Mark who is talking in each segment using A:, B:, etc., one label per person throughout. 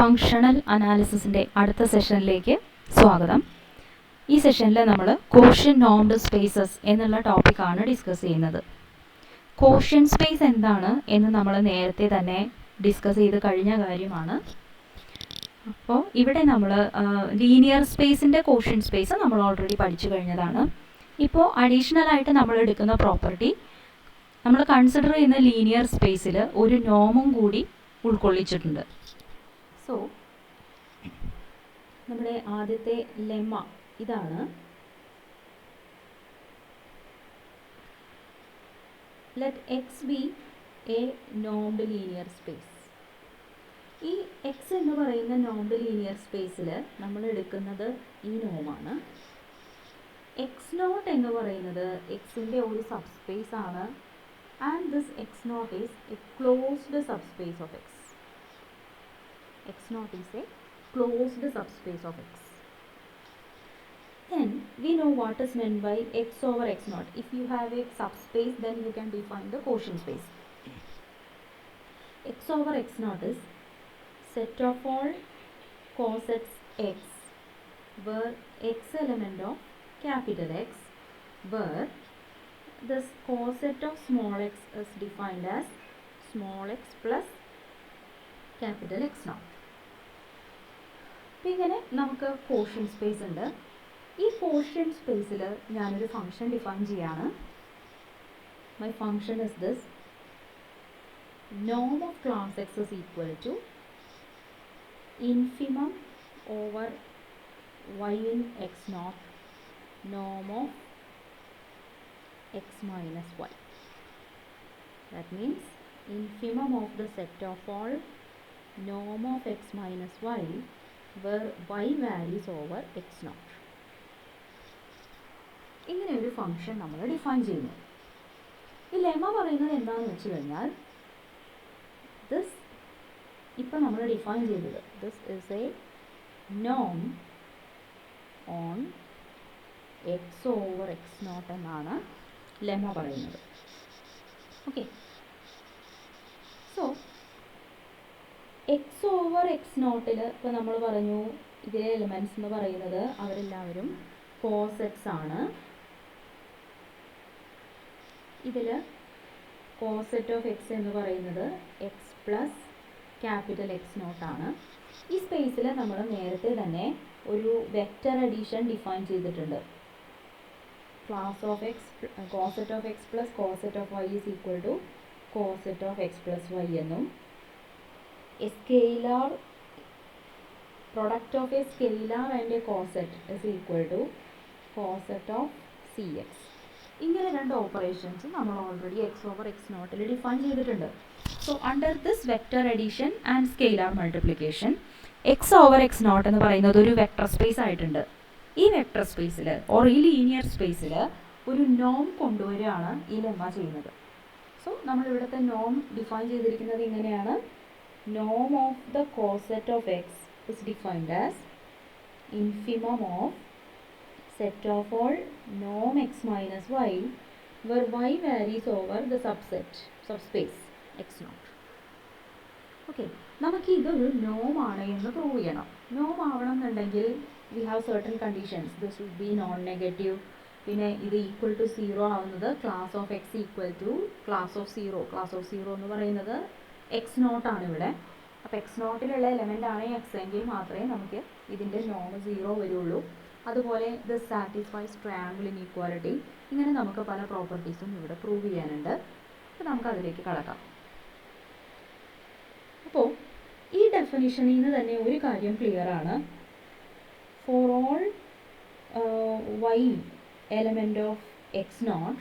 A: Functional അനാലിസിസിൻ്റെ അടുത്ത സെഷനിലേക്ക് സ്വാഗതം. ഈ സെഷനിൽ നമ്മൾ കോഷ്യന്റ് നോംഡ് സ്പേസസ് എന്നുള്ള ടോപ്പിക്കാണ് ഡിസ്കസ് ചെയ്യുന്നത്. കോഷ്യന്റ് സ്പേസ് എന്താണ് എന്ന് നമ്മൾ നേരത്തെ തന്നെ ഡിസ്കസ് ചെയ്ത് കഴിഞ്ഞ കാര്യമാണ്. അപ്പോൾ ഇവിടെ നമ്മൾ ലീനിയർ സ്പേസിൻ്റെ കോഷ്യന്റ് സ്പേസ് നമ്മൾ ഓൾറെഡി പഠിച്ചു കഴിഞ്ഞതാണ്. ഇപ്പോൾ അഡീഷണൽ ആയിട്ട് നമ്മൾ എടുക്കുന്ന പ്രോപ്പർട്ടി, നമ്മൾ കൺസിഡർ ചെയ്യുന്ന ലീനിയർ സ്പേസിൽ ഒരു നോമും കൂടി ഉൾക്കൊള്ളിച്ചിട്ടുണ്ട്. സോ നമ്മുടെ ആദ്യത്തെ ലെമ്മ ഇതാണ്. Let X B A normed linear space. ഈ എക്സ് എന്ന് പറയുന്ന നോംഡ് ലീനിയർ സ്പേസിൽ നമ്മൾ എടുക്കുന്നത് ഈ നോമാണ്. എക്സ് നോട്ട് എന്ന് പറയുന്നത് എക്സിൻ്റെ ഒരു സബ്സ്പേസ് ആണ്. And this X naught is a closed subspace of X. X naught is a closed subspace of X. Then we know what is meant by X over X naught. If you have a subspace, then you can define the quotient space. X over X naught is set of all cosets X, where X element of capital X, where this coset of small x is defined as small x plus capital X naught. അപ്പോൾ ഇങ്ങനെ നമുക്ക് quotient space ഉണ്ട്. ഈ quotient സ്പേസിൽ ഞാനൊരു function define ചെയ്യാണ്. My function is this: Noam of class X is equal to infimum over Y in X naught നോം of X minus Y. That means infimum of the set of all norm of x minus y where y varies over x naught. ഇങ്ങനെ ഒരു function നമ്മൾ define ചെയ്യുന്നു. ഈ lemma പറയുന്നത് എന്താണെന്ന് വെച്ച് കഴിഞ്ഞാൽ, ദിസ് ഇപ്പം നമ്മൾ ഡിഫൈൻ ചെയ്തത് ദിസ് ഇസ് എ നോം on X over X naught എന്നാണ് ലെമ്മ പറയുന്നത്. Okay, so X over X നോട്ടിൽ ഇപ്പോൾ നമ്മൾ പറഞ്ഞു ഇതിലെ എലിമെൻറ്റ്സ് എന്ന് പറയുന്നത് അവരെല്ലാവരും കോസെറ്റ്സ് ആണ്. ഇതിൽ കോസെറ്റ് ഓഫ് എക്സ് എന്ന് പറയുന്നത് എക്സ് പ്ലസ് ക്യാപിറ്റൽ എക്സ് നോട്ടാണ്. ഈ സ്പേസിൽ നമ്മൾ നേരത്തെ തന്നെ ഒരു വെക്റ്റർ അഡീഷൻ ഡിഫൈൻ ചെയ്തിട്ടുണ്ട്. Class of X coset of X plus coset of Y is equal to coset of X plus Y എന്നും, a scalar product of a scalar and a coset is equal to coset of C X. ഇങ്ങനെ രണ്ട് operations നമ്മൾ already X over X നോട്ടിൽ define ചെയ്തിട്ടുണ്ട്. So under this vector addition and scalar multiplication, X over X naught എന്ന് പറയുന്നത് ഒരു vector space ആയിട്ടുണ്ട്. ഈ വെക്റ്റർ സ്പേസിൽ ഓർ ഈ ലീനിയർ സ്പേസിൽ ഒരു നോം കൊണ്ടുവരികയാണ് ഈ ലെമ്മ ചെയ്യുന്നത്. സോ നമ്മൾ ഇവിടുത്തെ നോം ഡിഫൈൻ ചെയ്തിരിക്കുന്നത് ഇങ്ങനെയാണ്: നോം of the coset of X is defined as infimum of set of all Noam X minus Y where y varies over the subspace X not. Okay, നമുക്ക് ഇതൊരു നോം ആണ് എന്ന് പ്രൂവ് ചെയ്യണം. നോം ആവണം എന്നുണ്ടെങ്കിൽ we have certain conditions. This would be non negative. പിന്നെ ഇത് ഈക്വൽ ടു സീറോ ആവുന്നത് class of X equal to class of zero. Class of zero എന്ന് പറയുന്നത് എക്സ് നോട്ടാണ് ഇവിടെ. അപ്പോൾ എക്സ് നോട്ടിലുള്ള എലമെൻ്റ് ആണ് എക്സ് എങ്കിൽ മാത്രമേ നമുക്ക് ഇതിൻ്റെ നോം സീറോ വരുള്ളൂ. അതുപോലെ ദിസ് സാറ്റിസ്ഫൈസ് ട്രയാങ്കിൾ ഇൻഇക്വാലിറ്റി. ഇങ്ങനെ നമുക്ക് പല പ്രോപ്പർട്ടീസും ഇവിടെ പ്രൂവ് ചെയ്യാനുണ്ട്. അപ്പോൾ നമുക്ക് അതിലേക്ക് കടക്കാം. അപ്പോൾ ഈ ഡെഫിനിഷനിൽ നിന്ന് തന്നെ ഒരു കാര്യം ക്ലിയർ ആണ്: for all Y element of X naught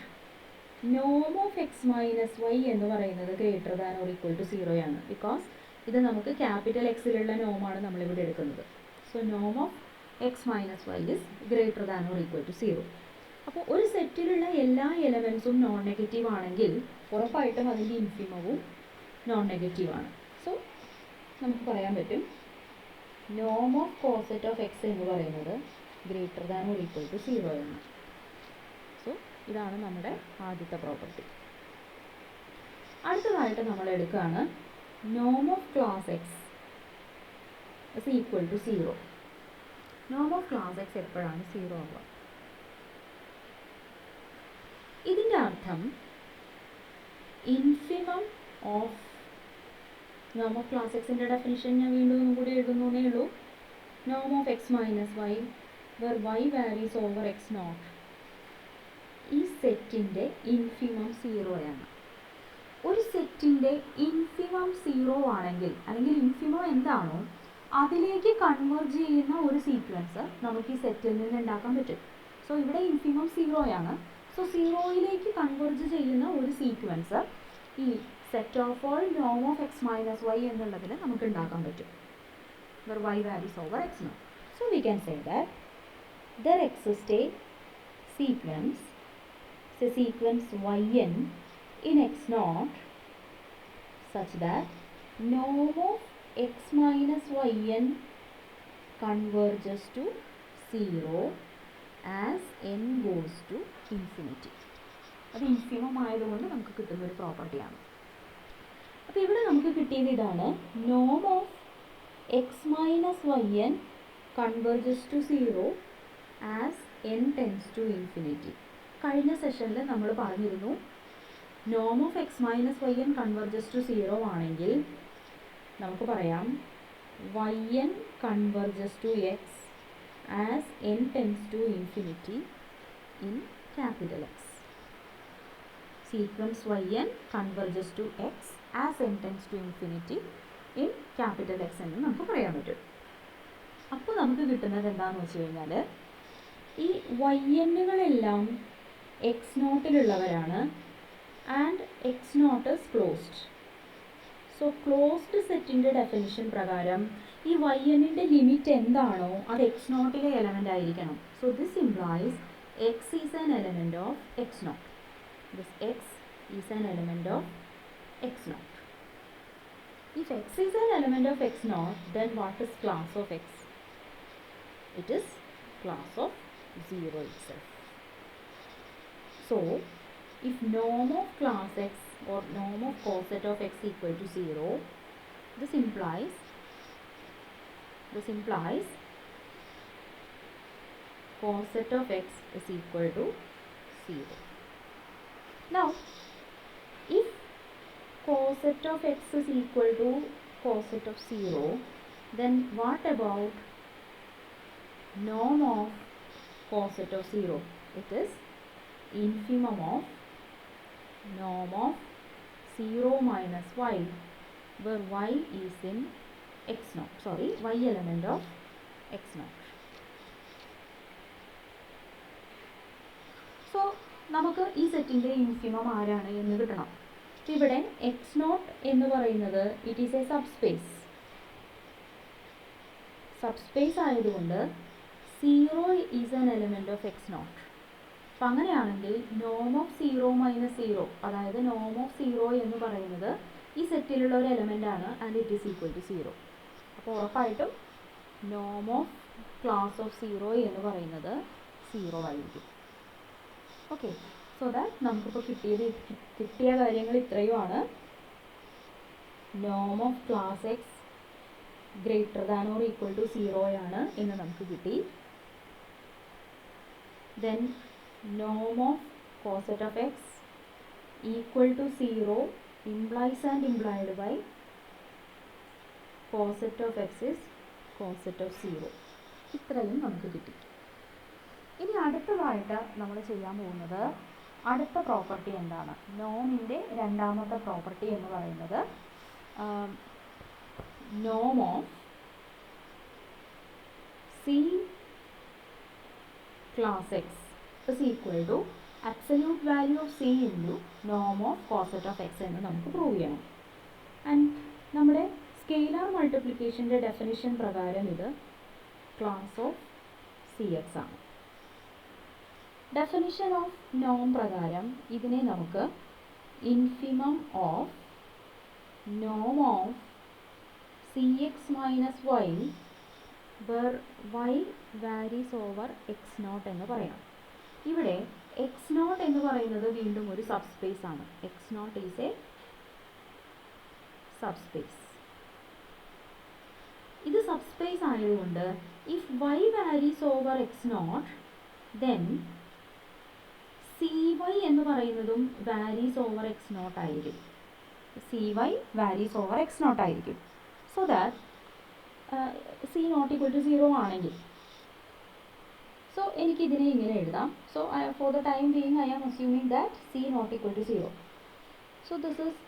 A: നോം ഓഫ് എക്സ് മൈനസ് വൈ എന്ന് പറയുന്നത് greater than or equal to സീറോയാണ്. ബിക്കോസ് ഇത് നമുക്ക് ക്യാപിറ്റൽ എക്സിലുള്ള നോമാണ് നമ്മളിവിടെ എടുക്കുന്നത്. സോ നോം of X minus Y is greater than or equal to zero. അപ്പോൾ ഒരു സെറ്റിലുള്ള എല്ലാ എലമെൻസും നോൺ നെഗറ്റീവ് ആണെങ്കിൽ ഉറപ്പായിട്ടും അതിൻ്റെ ഇൻഫിമവും നോൺ നെഗറ്റീവ് ആണ്. സോ നമുക്ക് പറയാൻ പറ്റും നോം ഓഫ് കോസെറ്റ് ഓഫ് എക്സ് എന്ന് പറയുന്നത് greater than or equal to zero ആണ്. സോ ഇതാണ് നമ്മുടെ ആദ്യത്തെ പ്രോപ്പർട്ടി. അടുത്തതായിട്ട് നമ്മൾ എടുക്കുകയാണ് നോം of class X is equal to 0. നോം ഓഫ് ക്ലാസ് എക്സ് എപ്പോഴാണ് 0 ആവുക? ഇതിൻ്റെ അർത്ഥം ഇൻഫിമം ഓഫ് നോം ഓഫ് ക്ലാസ് എക്സിൻ്റെ ഡെഫിനിഷൻ ഞാൻ വീണ്ടും ഒന്നും കൂടി എഴുതുന്നേ ഉള്ളൂ. നോം of X minus Y where y varies over X naught ഈ സെറ്റിൻ്റെ ഇൻഫിമം 0 ആണ്. ഒരു സെറ്റിൻ്റെ ഇൻഫിമം 0 ആണെങ്കിൽ, അല്ലെങ്കിൽ ഇൻഫിമം എന്താണോ അതിലേക്ക് കൺവേർജ് ചെയ്യുന്ന ഒരു സീക്വൻസ് നമുക്ക് ഈ സെറ്റിൽ നിന്ന് ഉണ്ടാക്കാൻ പറ്റും. സോ ഇവിടെ ഇൻഫിമം 0 ആണ്. സോ 0യിലേക്ക് കൺവേർജ് ചെയ്യുന്ന ഒരു സീക്വൻസ് ഈ സെറ്റ് ഓഫ് ഓൾ നോം ഓഫ് എക്സ് മൈനസ് വൈ എന്നുള്ളതിൽ നമുക്ക് ഉണ്ടാക്കാൻ പറ്റും. Where y varies over X naught. So we can say that there exists a sequence yn in x naught such that norm of x minus yn converges to 0 as n goes to infinity. അത് infimum ആയതുകൊണ്ട് നമുക്ക് കിട്ടുന്ന ഒരു പ്രോപ്പർട്ടിയാണ്. അപ്പോൾ ഇവിടെ നമുക്ക് കിട്ടിയത് ഇതാണ്, നോം of X minus Y N converges to 0 as n tends to infinity. കഴിഞ്ഞ സെഷനിൽ നമ്മൾ പറഞ്ഞിരുന്നു നോം of X minus Y N converges to 0 ആണെങ്കിൽ നമുക്ക് പറയാം Y N converges to X as n tends to infinity in capital X. Sequence Y N converges to X as n tends to infinity in capital X എന്ന് നമുക്ക് പറയാൻ പറ്റും. അപ്പോൾ നമുക്ക് കിട്ടുന്നത് എന്താണെന്ന് വെച്ച് കഴിഞ്ഞാൽ ഈ വൈ എന്നുകളെല്ലാം എക്സ് നോട്ടിലുള്ളവരാണ് and X naught is closed. So closed സെറ്റിൻ്റെ ഡെഫിനിഷൻ പ്രകാരം ഈ വൈ എന്നിൻ്റെ ലിമിറ്റ് എന്താണോ അത് എക്സ് നോട്ടിലെ എലമെൻ്റ് ആയിരിക്കണം. So this implies X is an element of X naught. This X is an element of X naught. If x is an element of x naught, then what is class of x? It is class of 0 itself. So, if norm of class x or norm of coset of x equal to 0, this implies coset of x is equal to 0. Now, if coset of x is equal to coset of 0, then what about norm of coset of 0? It is infimum of norm of 0 minus y, where y is in x naught, sorry, y element of x naught. So, നമുക്ക് ഈ സെറ്റിൻ്റെ infimum ആരാണ് എന്ന് കിട്ടണം. ഇവിടെ X naught എന്ന് പറയുന്നത് it is a subspace ആയതുകൊണ്ട് 0 is an element of X naught. അപ്പം അങ്ങനെയാണെങ്കിൽ നോം ഓഫ് 0 മൈനസ് 0, അതായത് നോം ഓഫ് 0 എന്ന് പറയുന്നത് ഈ സെറ്റിലുള്ള ഒരു എലമെൻ്റ് ആണ് and it is equal to 0. അപ്പോൾ ഉറപ്പായിട്ടും നോം ഓഫ് ക്ലാസ് ഓഫ് 0 എന്ന് പറയുന്നത് 0 ആയിരിക്കും. ഓക്കെ, സോ ദാറ്റ് നമുക്കിപ്പോൾ കിട്ടിയ കാര്യങ്ങൾ ഇത്രയുമാണ്. നോം of class X greater than or equal to 0 ആണ് എന്ന് നമുക്ക് കിട്ടി. ദെൻ നോം of coset of X equal to 0 implies and implied by coset of X is coset of 0. ഇത്രയും നമുക്ക് കിട്ടി. ഇനി അടുത്തതായിട്ട് നമ്മൾ ചെയ്യാൻ പോകുന്നത് അടുത്ത പ്രോപ്പർട്ടി എന്താണ്? നോമിൻ്റെ രണ്ടാമത്തെ പ്രോപ്പർട്ടി എന്ന് പറയുന്നത് നോം of C class X is equal to absolute value of C into Noam of coset of X എന്ന് നമുക്ക് പ്രൂവ് ചെയ്യണം. ആൻഡ് നമ്മുടെ സ്കെയിലാർ മൾട്ടിപ്ലിക്കേഷൻ്റെ ഡെഫിനിഷൻ പ്രകാരം ഇത് ക്ലാസ് ഓഫ് സി എക്സ് ആണ്. ഡെഫിനിഷൻ ഓഫ് നോം പ്രകാരം ഇതിനെ നമുക്ക് ഇൻഫിമം ഓഫ് നോം of C X minus Y where y varies over X naught എന്ന് പറയാം. ഇവിടെ എക്സ് നോട്ട് എന്ന് പറയുന്നത് വീണ്ടും ഒരു സബ്സ്പേസ് ആണ്. X naught is a subspace. ഇത് സബ്സ്പേസ് ആയതുകൊണ്ട് if y varies over X naught then c y എന്ന് പറയുന്നതും വാരീസ് ഓവർ എക്സ് നോട്ട് ആയിരിക്കും. C y varies over X naught ആയിരിക്കും. So that c naught equal to 0 ആണെങ്കിൽ, so എനിക്കിതിനെ ഇങ്ങനെ എഴുതാം. So for the time being I am assuming that c naught equal to 0. So this is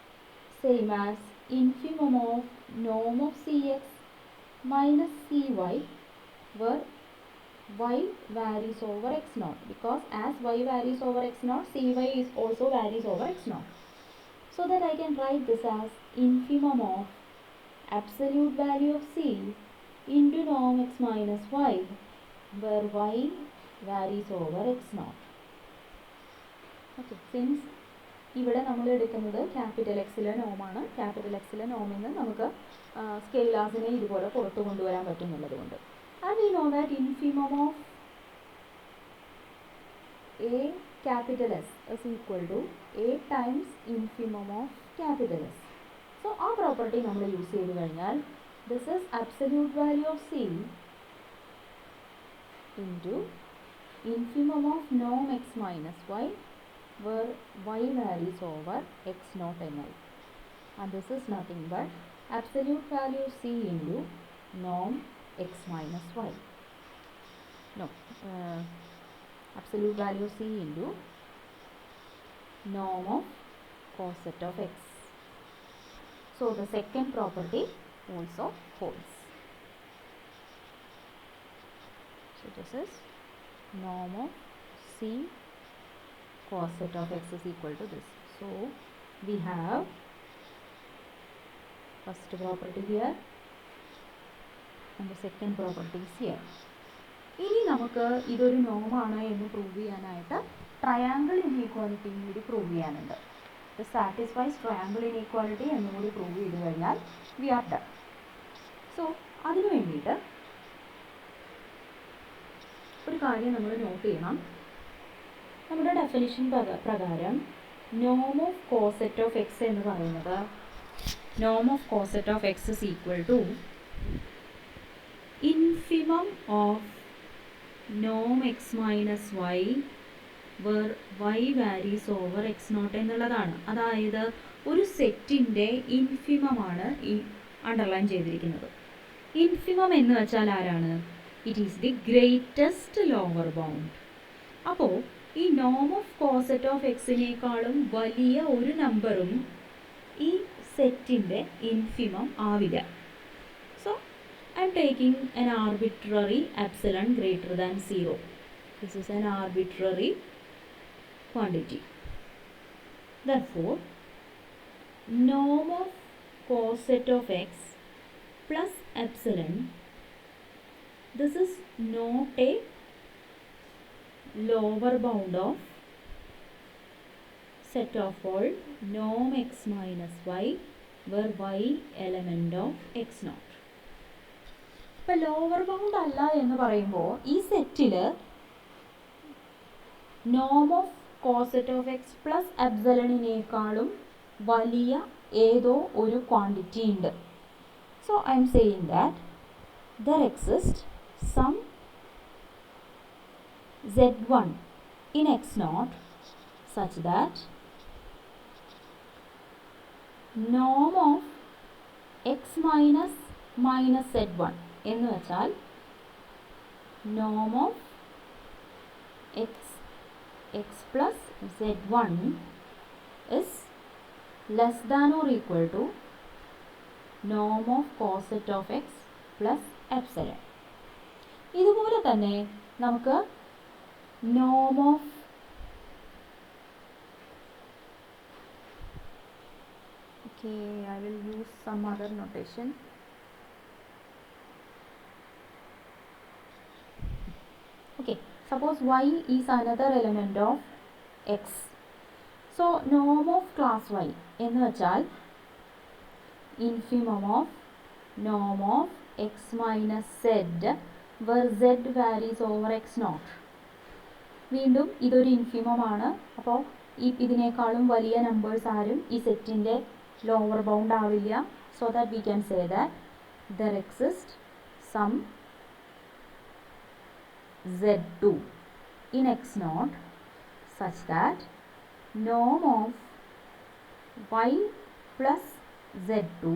A: same as infimum of norm of cx minus cy where y varies over x naught, because as y varies over x naught, cy is also varies over x naught. So that I can write this as infimum of absolute value of c into norm x minus y where y varies over x naught. Okay, since ഇവിടെ നമ്മൾ എടുക്കുന്നത് capital എക്സിലെ നോമാണ്. Capital എക്സിലെ നോമിൽ നിന്ന് നമുക്ക് സ്കെയിലാസിനെ ഇതുപോലെ പുറത്തു കൊണ്ടുവരാൻ പറ്റുന്നുള്ളത് കൊണ്ട്. And we know that infimum of a capital S is equal to a times infimum of capital S. So ആ പ്രോപ്പർട്ടി നമ്മൾ യൂസ് ചെയ്ത് കഴിഞ്ഞാൽ this is absolute value of C into infimum of നോം X minus y where y varies over x naught ni, and this is nothing but absolute value c into norm x minus y. No, absolute value c into norm of cosec of x. So the second property also holds. So this is norm of c cosec of x is equal to this. So we have first property here and the second property is here. ഇനി നമുക്ക് ഇതൊരു നോമാണ് എന്ന് prove ചെയ്യാനായിട്ട് triangle ഇൻഈക്വാലിറ്റിയും കൂടി prove ചെയ്യാനുണ്ട്. ഇത് satisfies triangle inequality എന്നും കൂടി പ്രൂവ് ചെയ്ത് കഴിഞ്ഞാൽ വി ആർ ഡൺ. സോ അതിനു വേണ്ടിയിട്ട് ഒരു കാര്യം നമ്മൾ നോട്ട് ചെയ്യണം. നമ്മുടെ ഡെഫിനിഷൻ പ്രകാരം നോം ഓഫ് കോസെറ്റ് ഓഫ് എക്സ് എന്ന് പറയുന്നത് നോം of coset of X is equal to infimum of നോം X minus Y where Y varies over X not എന്നുള്ളതാണ്. അതായത് ഒരു സെറ്റിൻ്റെ ഇൻഫിമമാണ് ഈ അണ്ടർലൈൻ ചെയ്തിരിക്കുന്നത്. ഇൻഫിമം എന്ന് വെച്ചാൽ ആരാണ്? It is the greatest lower bound. അപ്പോൾ ഈ നോം ഓഫ് കോസെറ്റ് ഓഫ് എക്സിനേക്കാളും വലിയ ഒരു നമ്പറും ഈ സെറ്റിൻ്റെ ഇൻഫിമം ആവില്ല. So I am taking an arbitrary epsilon greater than 0. This is an arbitrary quantity. Therefore, norm of coset of x plus epsilon, this is not a lower bound of set of all norm x minus y where y element of x naught. ഇപ്പോൾ lower bound അല്ല എന്ന് പറയുമ്പോൾ ഈ സെറ്റിൽ നോം of coset of X plus എപ്സിലണിനേക്കാളും വലിയ ഏതോ ഒരു ക്വാണ്ടിറ്റി ഉണ്ട്. So I am saying that there exist some z1 in x naught such that norm of x minus z1 എന്ന് വെച്ചാൽ norm of x plus z1 is less than or equal to norm of coset of x plus epsilon. ഇതുപോലെ തന്നെ നമുക്ക് norm of I will use some other notation. Suppose y is another element of x. So norm of class y എന്ന് വെച്ചാൽ infimum of norm of x minus z where z varies over x naught. വീണ്ടും ഇതൊരു ഇൻഫിമമാണ്. അപ്പോൾ ഇതിനേക്കാളും വലിയ numbers ആരും ഈ സെറ്റിൻ്റെ ലോവർ ബൗണ്ട് ആവില്ല. So that we can say that there exist some z2 in x0 such that norm of y plus z2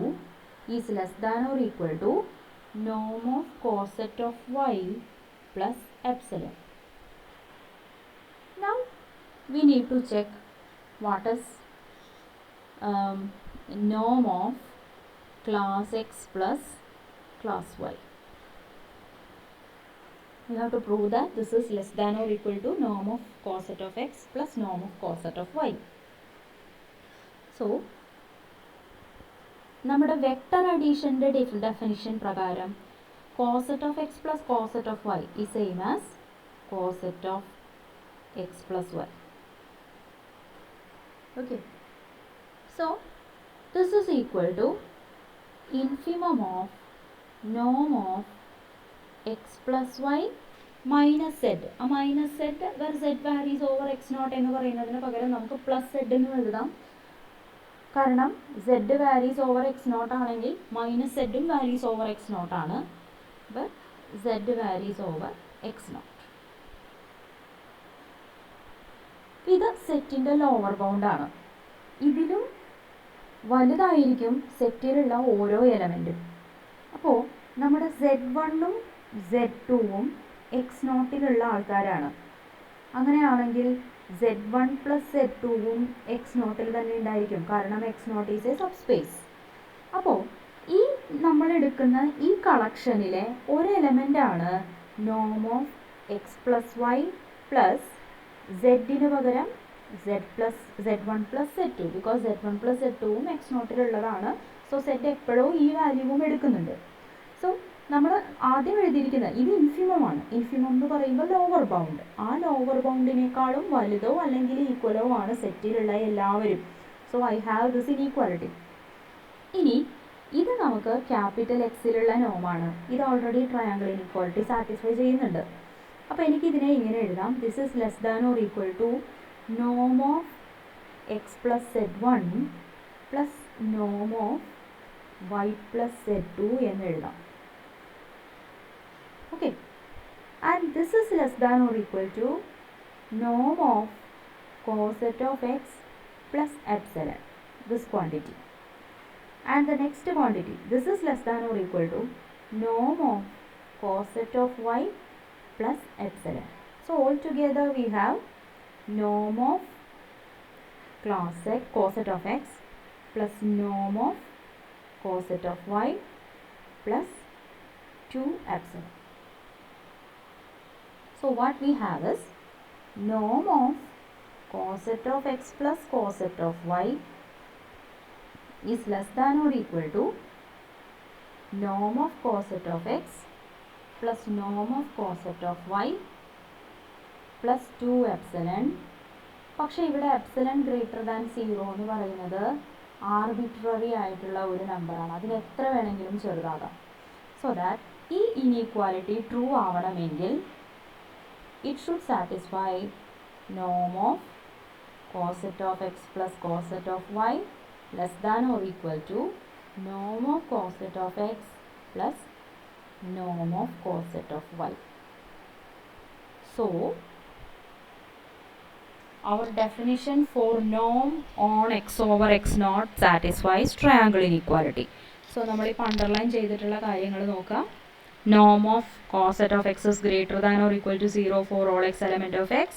A: is less than or equal to norm of coset of y plus epsilon. Now we need to check what is norm of class x plus class y. We have to prove that this is less than or equal to norm of coset of x plus norm of coset of y. So, നമ്മുടെ vector അഡീഷൻ്റെ definition പ്രകാരം coset of X plus coset of y ഈ same as coset of X plus y. Okay. So, this is equal to infimum of norm of x plus y minus z. A minus z where z varies over x0 എന്ന് പറയുന്നതിന് പകരം നമുക്ക് plus z എന്ന് എഴുതാം. കാരണം z varies over x0 ആണെങ്കിൽ minus z varies over x0 ആണ്. But z varies over x0. ഇത് സെറ്റിൻ്റെ ലോവർ ബൗണ്ട് ആണ്. ഇതിലും വലുതായിരിക്കും സെറ്റിലുള്ള ഓരോ എലമെൻറ്റും. അപ്പോൾ നമ്മുടെ z1ഉം z2ഉം x0ലുള്ള ആൾക്കാരാണ്. അങ്ങനെയാണെങ്കിൽ z1 പ്ലസ് z2ഉം x0ൽ തന്നെ ഉണ്ടായിരിക്കും. കാരണം x0 is A sub space. അപ്പോൾ ഈ നമ്മളെടുക്കുന്ന ഈ കളക്ഷനിലെ ഒരു എലമെൻ്റാണ് നോം of X plus y plus സെഡിന് പകരം z1 plus z2 because z1 plus z2ഉം x0ലുള്ളതാണ്. സോ സെഡ് എപ്പോഴും ഈ വാല്യൂവും എടുക്കുന്നുണ്ട്. സോ നമ്മൾ ആദ്യം എഴുതിയിരിക്കുന്നത് ഇത് ഇൻഫിമമാണ്. ഇൻഫിമം എന്ന് പറയുമ്പോൾ ലോവർ ബൗണ്ട്. ആ ലോവർ ബൗണ്ടിനേക്കാളും വലുതോ അല്ലെങ്കിൽ ഈക്വലോ ആണ് സെറ്റിലുള്ള എല്ലാവരും. So I have this inequality. ഇനി ഇത് നമുക്ക് ക്യാപിറ്റൽ എക്സിലുള്ള നോമാണ്. ഇത് ഓൾറെഡി ട്രയാങ്കിൾ ഇനീക്വാലിറ്റി സാറ്റിസ്ഫൈ ചെയ്യുന്നുണ്ട്. അപ്പോൾ എനിക്കിതിനെ ഇങ്ങനെ എഴുതാം. This is less than or equal to നോം of X plus z1 plus നോം ഓഫ് y പ്ലസ് z2 എന്ന് എഴുതാം. Okay, and this is less than or equal to norm of coset of x plus epsilon, this quantity. And the next quantity, this is less than or equal to norm of coset of y plus epsilon. So altogether we have norm of class x, coset of x plus norm of coset of y plus 2 epsilon. So what we have is norm of coset of x plus coset of y is less than or equal to norm of coset of x plus norm of coset of y plus 2 epsilon. പക്ഷേ ഇവിടെ epsilon greater than 0 എന്ന് പറയുന്നത് arbitrary ആയിട്ടുള്ള ഒരു നമ്പറാണ്. അതിന് എത്ര വേണമെങ്കിലും ചെറുതാകാം. സോ ദാറ്റ് ഈ ഇനീക്വാലിറ്റി ട്രൂ ആവണമെങ്കിൽ it should satisfy norm of coset of x plus coset of y less than or equal to norm of coset of x plus norm of coset of y. So our definition for norm on x over x0 satisfies triangle inequality. So നമ്മൾ ഇപ്പോൾ underline ചെയ്തിട്ടുള്ള കാര്യങ്ങൾ നോക്കാം. Norm of coset of x is greater than or equal to 0 for all x element of x.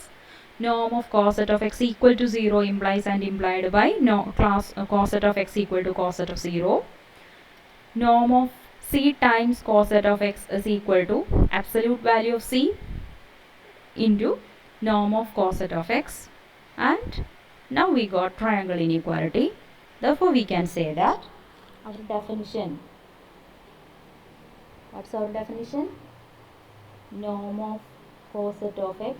A: Norm of coset of x equal to 0 implies and implied by coset of x equal to coset of 0. Norm of c times coset of x is equal to absolute value of c into norm of coset of x. And now we got triangle inequality. Therefore we can say that our definition, what's our definition? Norm of coset of x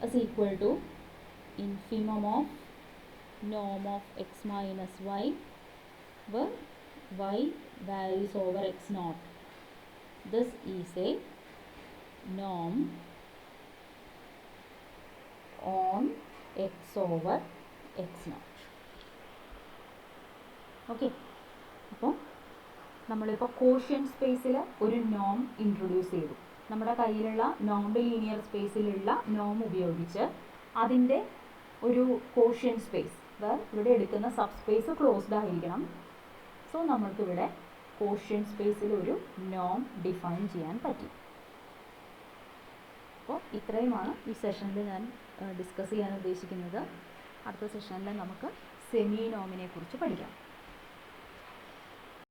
A: is equal to infimum of norm of x minus y where y varies over x0. This is a norm on x over x0. Okay. അപ്പോൾ നമ്മളിപ്പോൾ quotient സ്പേസിൽ ഒരു നോം introduce ചെയ്തു. നമ്മുടെ കയ്യിലുള്ള non linear സ്പേസിലുള്ള നോം ഉപയോഗിച്ച് അതിൻ്റെ ഒരു കോഷ്യന്റ് സ്പേസ്, ഇവിടെ എടുക്കുന്ന സബ് സ്പേസ് ക്ലോസ്ഡ് ആയിരിക്കണം. സോ നമ്മൾക്കിവിടെ കോഷ്യന്റ് സ്പേസിൽ ഒരു നോം ഡിഫൈൻ ചെയ്യാൻ പറ്റി. അപ്പോൾ ഇത്രയുമാണ് ഈ സെഷനിൽ ഞാൻ ഡിസ്കസ് ചെയ്യാൻ ഉദ്ദേശിക്കുന്നത്. അടുത്ത സെഷനിൽ നമുക്ക് സെമി നോമിനെ കുറിച്ച് പഠിക്കാം.